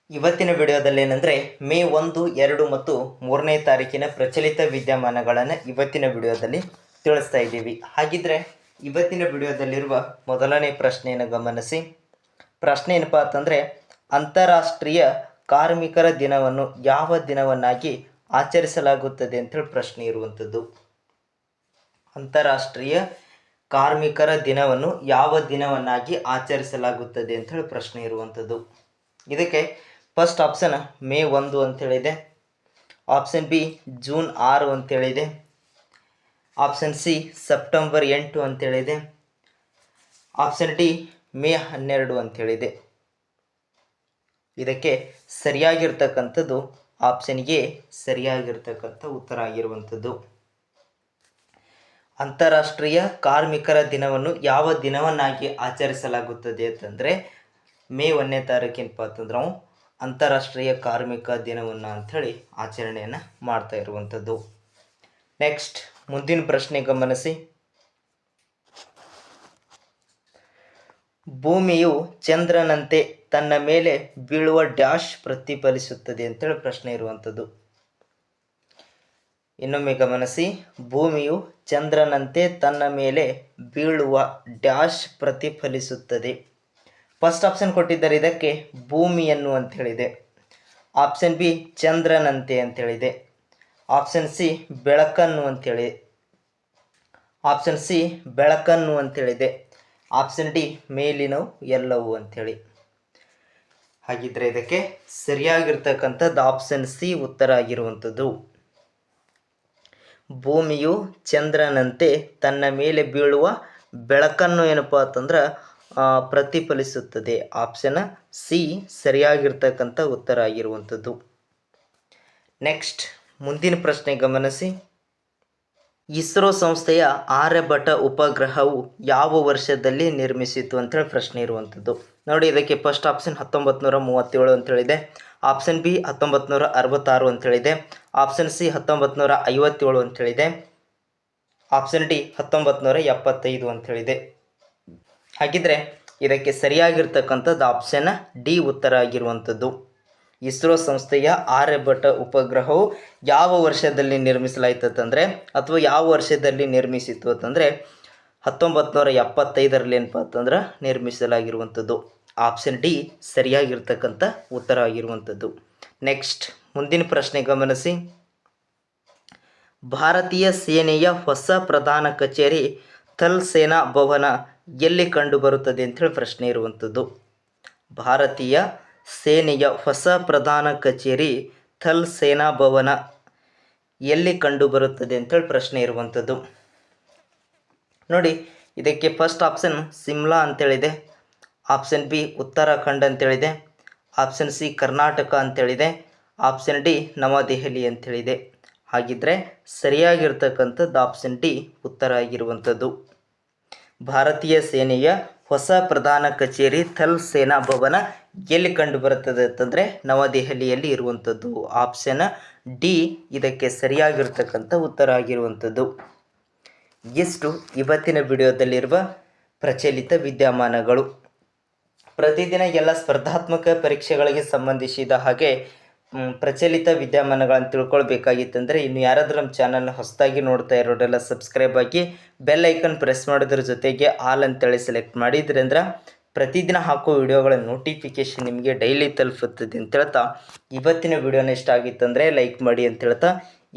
ಇವತ್ತಿನ ವಿಡಿಯೋದಲ್ಲಿ ಏನಂದರೆ ಮೇ 1, 2 ಮತ್ತು 3ನೇ ತಾರೀಕಿನ ಪ್ರಚಲಿತ ವಿದ್ಯಮಾನಗಳನ್ನು ಇವತ್ತಿನ ವಿಡಿಯೋದಲ್ಲಿ ತಿಳಿಸ್ತಾ ಇದ್ದೀವಿ. ಹಾಗಿದ್ರೆ ಇವತ್ತಿನ ವಿಡಿಯೋದಲ್ಲಿರುವ ಮೊದಲನೇ ಪ್ರಶ್ನೆಯನ್ನು ಗಮನಿಸಿ. ಪ್ರಶ್ನೆ ಏನಪ್ಪ ಅಂತಂದರೆ, ಅಂತಾರಾಷ್ಟ್ರೀಯ ಕಾರ್ಮಿಕರ ದಿನವನ್ನು ಯಾವ ದಿನವನ್ನಾಗಿ ಆಚರಿಸಲಾಗುತ್ತದೆ ಅಂತೇಳಿ ಪ್ರಶ್ನೆ ಇರುವಂಥದ್ದು. ಅಂತಾರಾಷ್ಟ್ರೀಯ ಕಾರ್ಮಿಕರ ದಿನವನ್ನು ಯಾವ ದಿನವನ್ನಾಗಿ ಆಚರಿಸಲಾಗುತ್ತದೆ ಅಂಥೇಳಿ ಪ್ರಶ್ನೆ ಇರುವಂಥದ್ದು. ಇದಕ್ಕೆ ಫಸ್ಟ್ ಆಪ್ಷನ್ ಮೇ 1 ಅಂತೇಳಿದೆ, ಆಪ್ಷನ್ ಬಿ ಜೂನ್ 6 ಅಂತೇಳಿದೆ, ಆಪ್ಷನ್ ಸಿ ಸೆಪ್ಟೆಂಬರ್ 8 ಅಂತೇಳಿದೆ, ಆಪ್ಷನ್ ಡಿ ಮೇ 12 ಅಂತೇಳಿದೆ. ಇದಕ್ಕೆ ಸರಿಯಾಗಿರ್ತಕ್ಕಂಥದ್ದು ಆಪ್ಷನ್ ಎ ಸರಿಯಾಗಿರ್ತಕ್ಕಂಥ ಉತ್ತರ ಆಗಿರುವಂಥದ್ದು. ಅಂತಾರಾಷ್ಟ್ರೀಯ ಕಾರ್ಮಿಕರ ದಿನವನ್ನು ಯಾವ ದಿನವನ್ನಾಗಿ ಆಚರಿಸಲಾಗುತ್ತದೆ ಅಂತಂದರೆ ಮೇ 1ನೇ ತಾರೀಕು ಏನಪ್ಪ ಅಂತಂದ್ರೆ ನಾವು ಅಂತಾರಾಷ್ಟ್ರೀಯ ಕಾರ್ಮಿಕ ದಿನವನ್ನು ಅಂಥೇಳಿ ಆಚರಣೆಯನ್ನು ಮಾಡ್ತಾ ಇರುವಂಥದ್ದು. ನೆಕ್ಸ್ಟ್ ಮುಂದಿನ ಪ್ರಶ್ನೆ ಗಮನಿಸಿ. ಭೂಮಿಯು ಚಂದ್ರನಂತೆ ತನ್ನ ಮೇಲೆ ಬೀಳುವ ಡ್ಯಾಶ್ ಪ್ರತಿಫಲಿಸುತ್ತದೆ ಅಂತೇಳಿ ಪ್ರಶ್ನೆ ಇರುವಂಥದ್ದು. ಇನ್ನೊಮ್ಮೆ ಗಮನಿಸಿ. ಭೂಮಿಯು ಚಂದ್ರನಂತೆ ತನ್ನ ಮೇಲೆ ಬೀಳುವ ಡ್ಯಾಶ್ ಪ್ರತಿಫಲಿಸುತ್ತದೆ. ಫಸ್ಟ್ ಆಪ್ಷನ್ ಕೊಟ್ಟಿದ್ದಾರೆ, ಇದಕ್ಕೆ ಭೂಮಿಯನ್ನು ಅಂತೇಳಿದೆ. ಆಪ್ಷನ್ ಬಿ ಚಂದ್ರನಂತೆ ಅಂತೇಳಿದೆ. ಆಪ್ಷನ್ ಸಿ ಬೆಳಕನ್ನು ಅಂತೇಳಿ, ಆಪ್ಷನ್ ಸಿ ಬೆಳಕನ್ನು ಅಂತೇಳಿದೆ. ಆಪ್ಷನ್ ಡಿ ಮೇಲಿನವು ಎಲ್ಲವೂ ಅಂಥೇಳಿ. ಹಾಗಿದ್ರೆ ಇದಕ್ಕೆ ಸರಿಯಾಗಿರ್ತಕ್ಕಂಥದ್ದು ಆಪ್ಷನ್ ಸಿ ಉತ್ತರ ಆಗಿರುವಂಥದ್ದು. ಭೂಮಿಯು ಚಂದ್ರನಂತೆ ತನ್ನ ಮೇಲೆ ಬೀಳುವ ಬೆಳಕನ್ನು ಏನಪ್ಪ ಅಂತಂದ್ರೆ ಪ್ರತಿಫಲಿಸುತ್ತದೆ. ಆಪ್ಷನ್ ಸಿ ಸರಿಯಾಗಿರ್ತಕ್ಕಂಥ ಉತ್ತರ ಆಗಿರುವಂಥದ್ದು. ನೆಕ್ಸ್ಟ್ ಮುಂದಿನ ಪ್ರಶ್ನೆ ಗಮನಿಸಿ. ಇಸ್ರೋ ಸಂಸ್ಥೆಯ ಆರ್ಯಭಟ ಉಪಗ್ರಹವು ಯಾವ ವರ್ಷದಲ್ಲಿ ನಿರ್ಮಿಸಿತು ಅಂತೇಳಿ ಪ್ರಶ್ನೆ ಇರುವಂಥದ್ದು. ನೋಡಿ, ಇದಕ್ಕೆ ಫಸ್ಟ್ ಆಪ್ಷನ್ 1937 ಅಂತೇಳಿದೆ, ಆಪ್ಷನ್ ಬಿ 1966 ಅಂತೇಳಿದೆ, ಆಪ್ಷನ್ ಸಿ 1957 ಅಂತೇಳಿದೆ, ಆಪ್ಷನ್ ಡಿ 1975 ಅಂತೇಳಿದೆ. ಹಾಗಿದ್ರೆ ಇದಕ್ಕೆ ಸರಿಯಾಗಿರ್ತಕ್ಕಂಥದ್ದು ಆಪ್ಷನ್ ಡಿ ಉತ್ತರ ಆಗಿರುವಂಥದ್ದು. ಇಸ್ರೋ ಸಂಸ್ಥೆಯ ಆರ್ಯಭಟ ಉಪಗ್ರಹವು ಯಾವ ವರ್ಷದಲ್ಲಿ ನಿರ್ಮಿಸಲಾಯ್ತಂದರೆ ಅಥವಾ ಯಾವ ವರ್ಷದಲ್ಲಿ ನಿರ್ಮಿಸಿತು ಅಂತಂದರೆ 1975ರಲ್ಲಿ ಏನಪ್ಪ ಅಂತಂದ್ರೆ ನಿರ್ಮಿಸಲಾಗಿರುವಂಥದ್ದು. ಆಪ್ಷನ್ ಡಿ ಸರಿಯಾಗಿರ್ತಕ್ಕಂಥ ಉತ್ತರ ಆಗಿರುವಂಥದ್ದು. ನೆಕ್ಸ್ಟ್ ಮುಂದಿನ ಪ್ರಶ್ನೆ ಗಮನಿಸಿ. ಭಾರತೀಯ ಸೇನೆಯ ಹೊಸ ಪ್ರಧಾನ ಕಚೇರಿ ಥಲ್ ಸೇನಾ ಭವನ ಎಲ್ಲಿ ಕಂಡುಬರುತ್ತದೆ ಅಂತೇಳಿ ಪ್ರಶ್ನೆ ಇರುವಂಥದ್ದು. ಭಾರತೀಯ ಸೇನೆಯ ಹೊಸ ಪ್ರಧಾನ ಕಚೇರಿ ಥಲ್ ಸೇನಾ ಭವನ ಎಲ್ಲಿ ಕಂಡುಬರುತ್ತದೆ ಅಂತೇಳಿ ಪ್ರಶ್ನೆ ಇರುವಂಥದ್ದು. ನೋಡಿ, ಇದಕ್ಕೆ ಫಸ್ಟ್ ಆಪ್ಷನ್ ಸಿಮ್ಲಾ ಅಂತೇಳಿದೆ, ಆಪ್ಷನ್ ಬಿ ಉತ್ತರಾಖಂಡ್ ಅಂತೇಳಿದೆ, ಆಪ್ಷನ್ ಸಿ ಕರ್ನಾಟಕ ಅಂತೇಳಿದೆ, ಆಪ್ಷನ್ ಡಿ ನವದೆಹಲಿ ಅಂತೇಳಿದೆ. ಹಾಗಿದ್ರೆ ಸರಿಯಾಗಿರ್ತಕ್ಕಂಥದ್ದು ಆಪ್ಷನ್ ಡಿ ಉತ್ತರ ಆಗಿರುವಂಥದ್ದು. ಭಾರತೀಯ ಸೇನೆಯ ಹೊಸ ಪ್ರಧಾನ ಕಚೇರಿ ಥಲ್ ಸೇನಾ ಭವನ ಎಲ್ಲಿ ಕಂಡು ಬರುತ್ತದೆ ಅಂತಂದರೆ ನವದೆಹಲಿಯಲ್ಲಿ ಇರುವಂಥದ್ದು. ಆಪ್ಷನ್ ಡಿ ಇದಕ್ಕೆ ಸರಿಯಾಗಿರ್ತಕ್ಕಂಥ ಉತ್ತರ ಆಗಿರುವಂಥದ್ದು. ಇಷ್ಟು ಇವತ್ತಿನ ವಿಡಿಯೋದಲ್ಲಿರುವ ಪ್ರಚಲಿತ ವಿದ್ಯಮಾನಗಳು. ಪ್ರತಿದಿನ ಎಲ್ಲ ಸ್ಪರ್ಧಾತ್ಮಕ ಪರೀಕ್ಷೆಗಳಿಗೆ ಸಂಬಂಧಿಸಿದ ಹಾಗೆ ಪ್ರಚಲಿತ ವಿದ್ಯಮಾನಗಳನ್ನು ತಿಳ್ಕೊಳ್ಬೇಕಾಗಿತ್ತಂದರೆ ಇನ್ನು ಯಾರಾದರೂ ನಮ್ಮ ಚಾನಲ್ನ ಹೊಸದಾಗಿ ನೋಡ್ತಾ ಇರೋರೆಲ್ಲ ಸಬ್ಸ್ಕ್ರೈಬ್ ಆಗಿ ಬೆಲ್ ಐಕನ್ ಪ್ರೆಸ್ ಮಾಡೋದ್ರ ಜೊತೆಗೆ ಆಲ್ ಅಂತೇಳಿ ಸೆಲೆಕ್ಟ್ ಮಾಡಿದ್ರಿ ಅಂದ್ರೆ ಪ್ರತಿದಿನ ಹಾಕೋ ವಿಡಿಯೋಗಳ ನೋಟಿಫಿಕೇಷನ್ ನಿಮಗೆ ಡೈಲಿ ತಲುಪುತ್ತದೆ ಅಂತ ಹೇಳ್ತಾ ಇವತ್ತಿನ ವಿಡಿಯೋನ ಇಷ್ಟ ಆಗಿತ್ತಂದರೆ ಲೈಕ್ ಮಾಡಿ ಅಂತ ಹೇಳ್ತಾ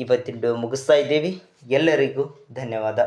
ಇವತ್ತಿನ ವಿಡಿಯೋ ಮುಗಿಸ್ತಾ ಇದ್ದೀವಿ. ಎಲ್ಲರಿಗೂ ಧನ್ಯವಾದ.